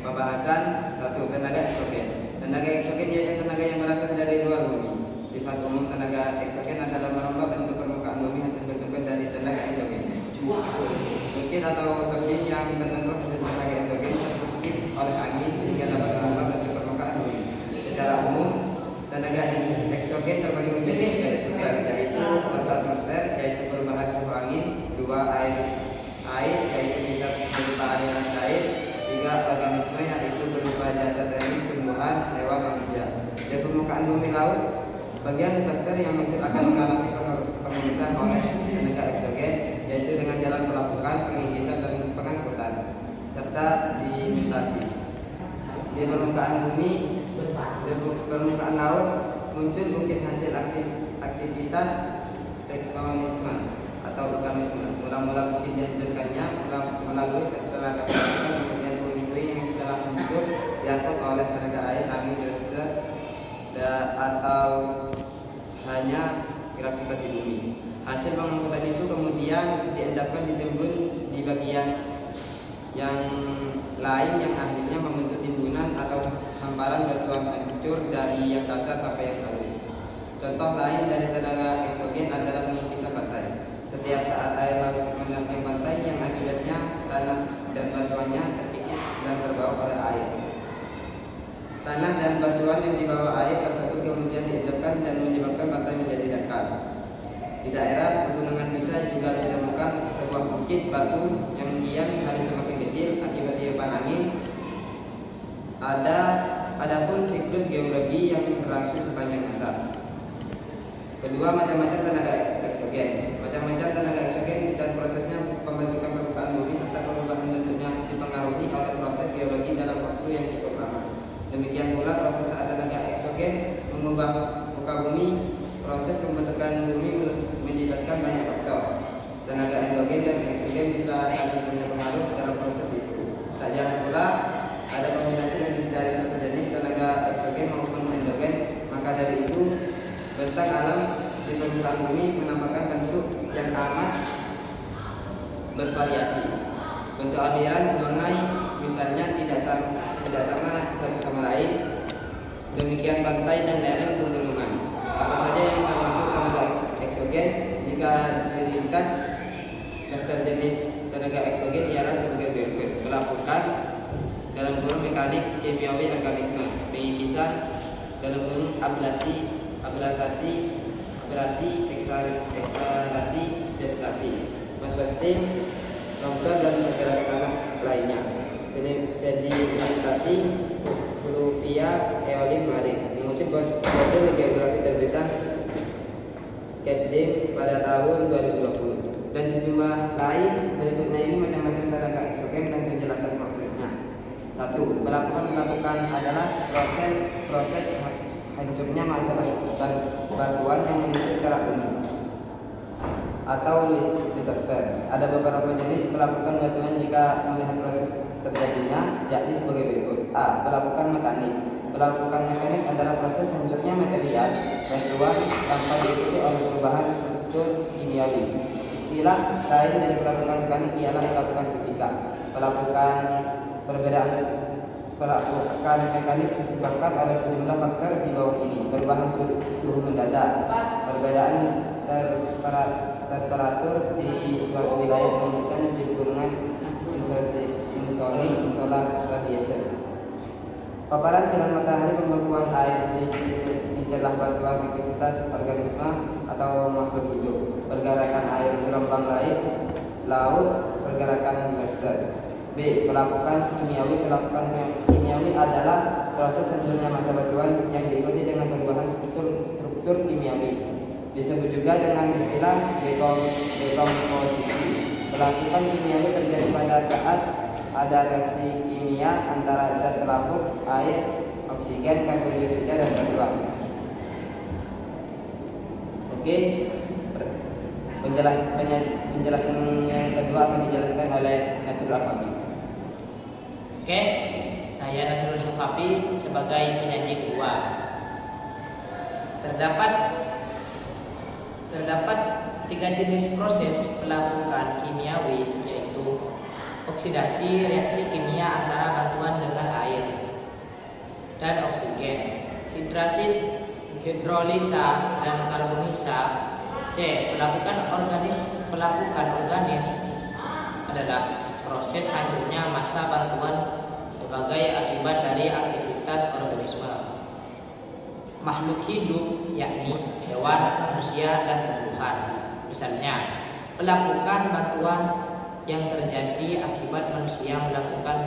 Pembahasan 1. Tenaga eksogen. Tenaga eksogen yaitu tenaga yang berasal dari luar bumi. Sifat umum tenaga eksogen adalah merubah bentuk permukaan bumi hasil bentukan dari tenaga endogen. Bukit atau tebing yang terbentuk hasil tenaga endogen terkikis oleh angin sehingga dapat merubah bentuk permukaan bumi. Secara umum, tenaga eksogen terbagi menjadi 3 sumber, yaitu 1 atmosfer, yaitu perubahan suhu angin, 2 air, yaitu bisa berupa aliran cair, 3 organisme, yaitu berupa jasad dari tumbuhan, hewan, manusia. Di permukaan bumi laut, bagian litosfer yang muncul akan mengalami pengurusan oleh tenaga eksogen, yaitu dengan jalan pelapukan, pengikisan, dan pengangkutan, serta diimitasi. Di permukaan bumi, di permukaan laut muncul bukit hasil aktivitas tektonisme atau vulkanisme. Mula-mula bukit dihancurkannya melalui tenaga pelapukan, kemudian puing-puing yang telah muncul diangkut oleh tenaga air, angin, geser, atau hanya gravitasi bumi. Hasil pengangkutan itu kemudian diendapkan di timbun di bagian yang lain yang akhirnya membentuk timbunan atau hamparan batuan hancur dari yang kasar sampai yang halus. Contoh lain dari tenaga eksogen adalah pengikisan pantai. Setiap saat air laut menerjang pantai yang akibatnya tanah dan batuannya terkikis dan terbawa oleh air. Tanah dan batuan yang dibawa air tersebut kemudian diendapkan dan menyebabkan pantai menjadi dangkal. Di daerah pegunungan bisa juga ditemukan sebuah bukit batu yang kian hari semakin kecil akibat tiupan angin. Adapun siklus geologi yang berlangsung sepanjang masa. Kedua, macam-macam tenaga eksogen. Macam-macam tenaga eksogen dan prosesnya pembentukan permukaan bumi serta perubahan bentuknya dipengaruhi oleh proses geologi dalam waktu yang cukup lama. Demikian pula proses saat tenaga eksogen mengubah muka bumi. Proses pembentukan bumi melibatkan banyak faktor. Tenaga endogen dan eksogen bisa saling punya pengaruh dalam proses itu. Tak jarang pula ada kombinasi lebih dari satu jenis tenaga eksogen maupun endogen. Maka dari itu, bentang alam di permukaan bumi menampakkan bentuk yang amat bervariasi. Bentuk aliran sungai misalnya tidak sama satu sama lain. Demikian pantai dan lereng pegunungan. Apa saja yang termasuk tenaga eksogen? Jika diringkas, daftar jenis tenaga eksogen ialah sebagai berikut: pelapukan dalam kurung mekanik, kimiawi, organisme; pengikisan dalam kurung abrasi, eksalasi, detonasi; maswesting, longsor dan pergerakan tanah lainnya; sedimentasi, fluvia, eolim, marin. Mengutip model geografi terbitan Ketdim pada tahun 2020. Dan sejumlah lain. Berikutnya ini macam-macam tenaga eksogen dan penjelasan prosesnya. 1. Pelapukan adalah proses hancurnya massa batuan yang menuju ke bumi atau litosfer. Ada beberapa jenis pelapukan batuan jika melihat proses terjadinya, yakni sebagai berikut. A. Pelapukan mekanik. Pelapukan mekanik adalah proses hancurnya material batuan tanpa diikuti oleh perubahan struktur kimiawi. Istilah lain dari pelapukan mekanik ialah pelapukan fisika. Pelapukan mekanik disebabkan oleh sejumlah faktor di bawah ini: perubahan suhu mendadak, perbedaan temperatur di suatu wilayah, pengikisan di pegunungan, insomnia, solar radiation, paparan sinar matahari, pembekuan air di celah batuan, aktivitas organisme atau makhluk hidup, pergerakan air, gelombang laut, pergerakan gletser. B. Pelapukan kimiawi. Pelapukan kimiawi adalah proses hancurnya massa batuan yang diikuti dengan perubahan struktur kimiawi. Disebut juga dengan istilah dekomposisi. Pelapukan kimiawi terjadi pada saat ada reaksi kimia antara zat pelapuk, air, oksigen, karbon dioksida, dan batuan. Oke. Penjelasan yang kedua akan dijelaskan oleh Nasrul Hafafi. Oke, saya Nasrul Hafafi sebagai penyaji kedua. Terdapat 3 jenis proses pelapukan kimiawi, yaitu oksidasi, reaksi kimia antara batuan dengan air; dan oksigen. Hidrolisa dan karbonisa. C. Pelapukan organis adalah proses hancurnya massa bantuan sebagai akibat dari aktivitas organisme makhluk hidup, yakni hewan, manusia, dan tumbuhan. Misalnya, pelapukan bantuan yang terjadi akibat manusia melakukan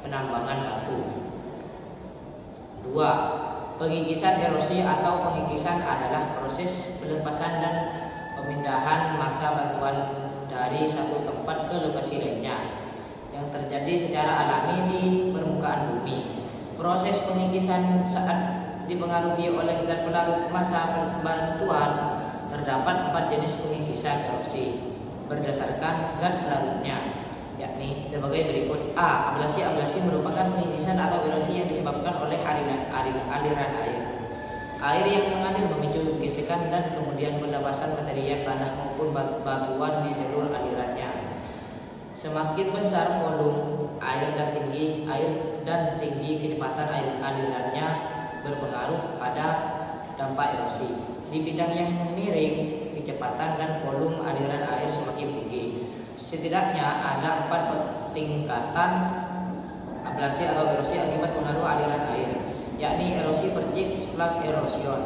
penambangan batu. 2. Pengikisan erosi atau pengikisan adalah proses pelepasan dan pemindahan massa bantuan dari satu tempat ke lokasi lainnya yang terjadi secara alami di permukaan bumi. Proses pengikisan saat dipengaruhi oleh zat pelarut massa bantuan. Terdapat 4 jenis pengikisan erosi berdasarkan zat pelarutnya, yakni sebagai berikut. A. Ablasi. Ablasi merupakan pengikisan atau erosi yang disebabkan oleh aliran air. Air yang mengalir memicu gesekan dan kemudian pelepasan material tanah maupun batuan di jalur alirannya. Semakin besar volume air dan tinggi kecepatan alirannya berpengaruh pada dampak erosi. Di bidang yang miring, kecepatan dan volume aliran air semakin tinggi. Setidaknya ada 4 tingkatan ablasi atau erosi akibat pengaruh aliran air, yakni erosi percik plus erosion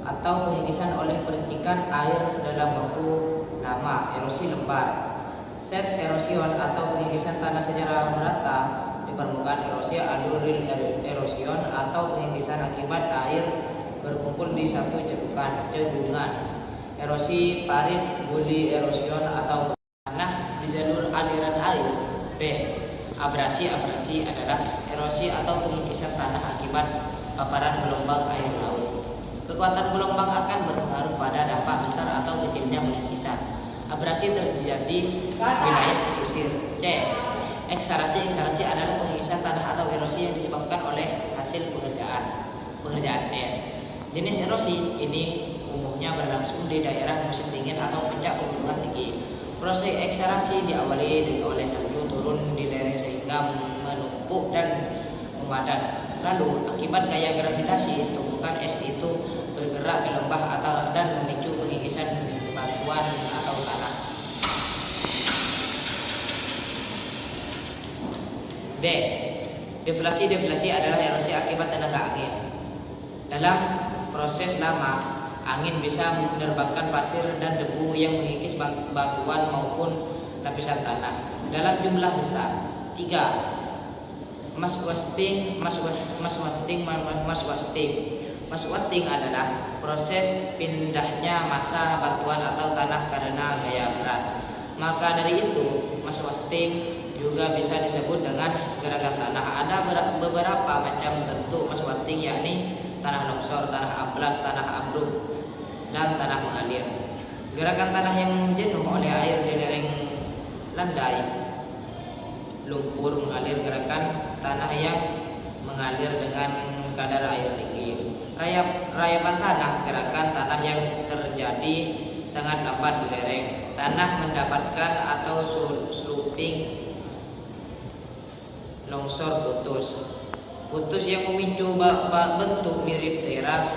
atau pengikisan oleh percikan air dalam waktu lama, erosi lembar. Set erosion atau pengikisan tanah secara merata di permukaan erosi, aluril erosion atau pengikisan akibat air berkumpul di satu cekungan. Erosi parit, guli erosion atau tanah di jalur aliran air. B. Abrasi. Abrasi adalah erosi atau pengikisan tanah akibat paparan gelombang air laut. Kekuatan gelombang akan berpengaruh pada dampak besar atau kecilnya pengikisan. Abrasi terjadi di wilayah pesisir. C. Eksarasi. Eksarasi adalah pengikisan tanah atau erosi yang disebabkan oleh hasil pengerjaan es. Jenis erosi ini umumnya berlangsung di daerah musim dingin atau puncak pegunungan tinggi. Proses eksarasi diawali oleh salju turun di lereng sehingga menumpuk dan memadat. Lalu akibat gaya gravitasi, tumpukan es itu bergerak ke lembah dan memicu pengikisan batuan atau tanah. D. Deflasi. Deflasi adalah erosi akibat tenaga angin. Dalam proses lama, angin bisa menerbangkan pasir dan debu yang mengikis batuan maupun lapisan tanah dalam jumlah besar. 3. Mass wasting adalah proses pindahnya massa batuan atau tanah karena gaya berat. Maka dari itu, mass wasting juga bisa disebut dengan gerakan tanah. Ada beberapa macam bentuk mass wasting, yakni tanah longsor, tanah amplas, tanah ambruk, dan tanah mengalir. Gerakan tanah yang jenuh oleh air di lereng landai, lumpur mengalir, gerakan tanah yang mengalir dengan kadar air tinggi. Rayapan tanah, gerakan tanah yang terjadi sangat lambat di lereng. Tanah mendapatkan atau sloping, longsor putus yang memicu bentuk mirip teras.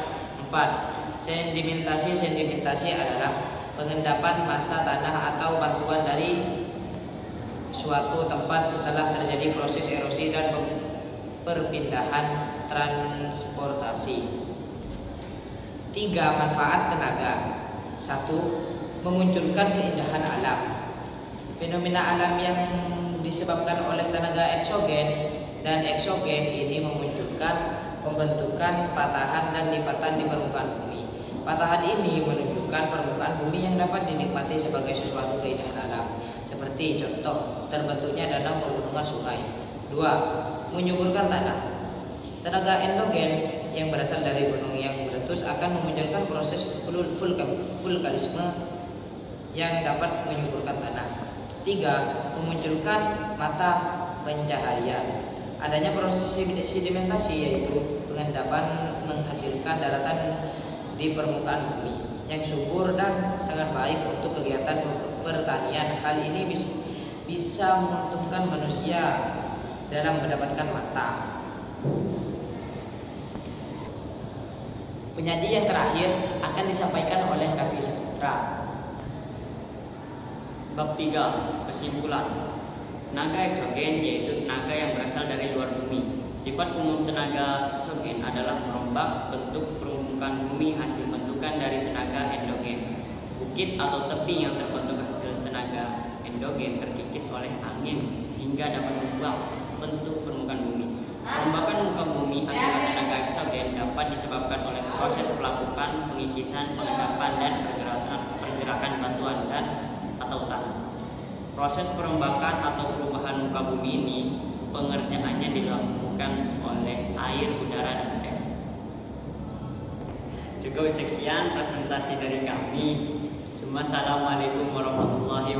4. Sedimentasi. Sedimentasi adalah pengendapan massa tanah atau batuan dari suatu tempat setelah terjadi proses erosi dan perpindahan transportasi. 3. Manfaat tenaga. 1. Memunculkan keindahan alam. Fenomena alam yang disebabkan oleh tenaga eksogen dan eksogen ini memunculkan pembentukan patahan dan lipatan di permukaan bumi. Patahan ini menunjukkan permukaan bumi yang dapat dinikmati sebagai sesuatu keindahan alam. Seperti contoh, terbentuknya danau, pegunungan, sungai. 2. Menyuburkan tanah. Tenaga endogen yang berasal dari gunung yang meletus akan memunculkan proses vulkanisme yang dapat menyuburkan tanah. 3. Memunculkan mata pencaharian. Adanya proses sedimentasi, yaitu pengendapan menghasilkan daratan di permukaan bumi yang subur dan sangat baik untuk kegiatan pertanian. Hal ini bisa menguntungkan manusia dalam mendapatkan mata. Penyaji yang terakhir akan disampaikan oleh Raffi Saputra. Bab 3. Kesimpulan. Tenaga eksogen yaitu tenaga yang berasal dari luar bumi. Sifat umum tenaga eksogen adalah merombak bentuk permukaan bumi hasil bentukan dari tenaga endogen. Bukit atau tebing yang terbentuk hasil tenaga endogen terkikis oleh angin sehingga dapat mengubah bentuk permukaan bumi. Perombakan muka bumi akibat tenaga eksogen dapat disebabkan oleh proses pelapukan, pengikisan, pengendapan, dan pergerakan batuan dan atau tanah. Proses perombakan atau perubahan muka bumi ini pengerjaannya dilakukan oleh air, udara, dan es. Cukup sekian presentasi dari kami. Assalamualaikum warahmatullahi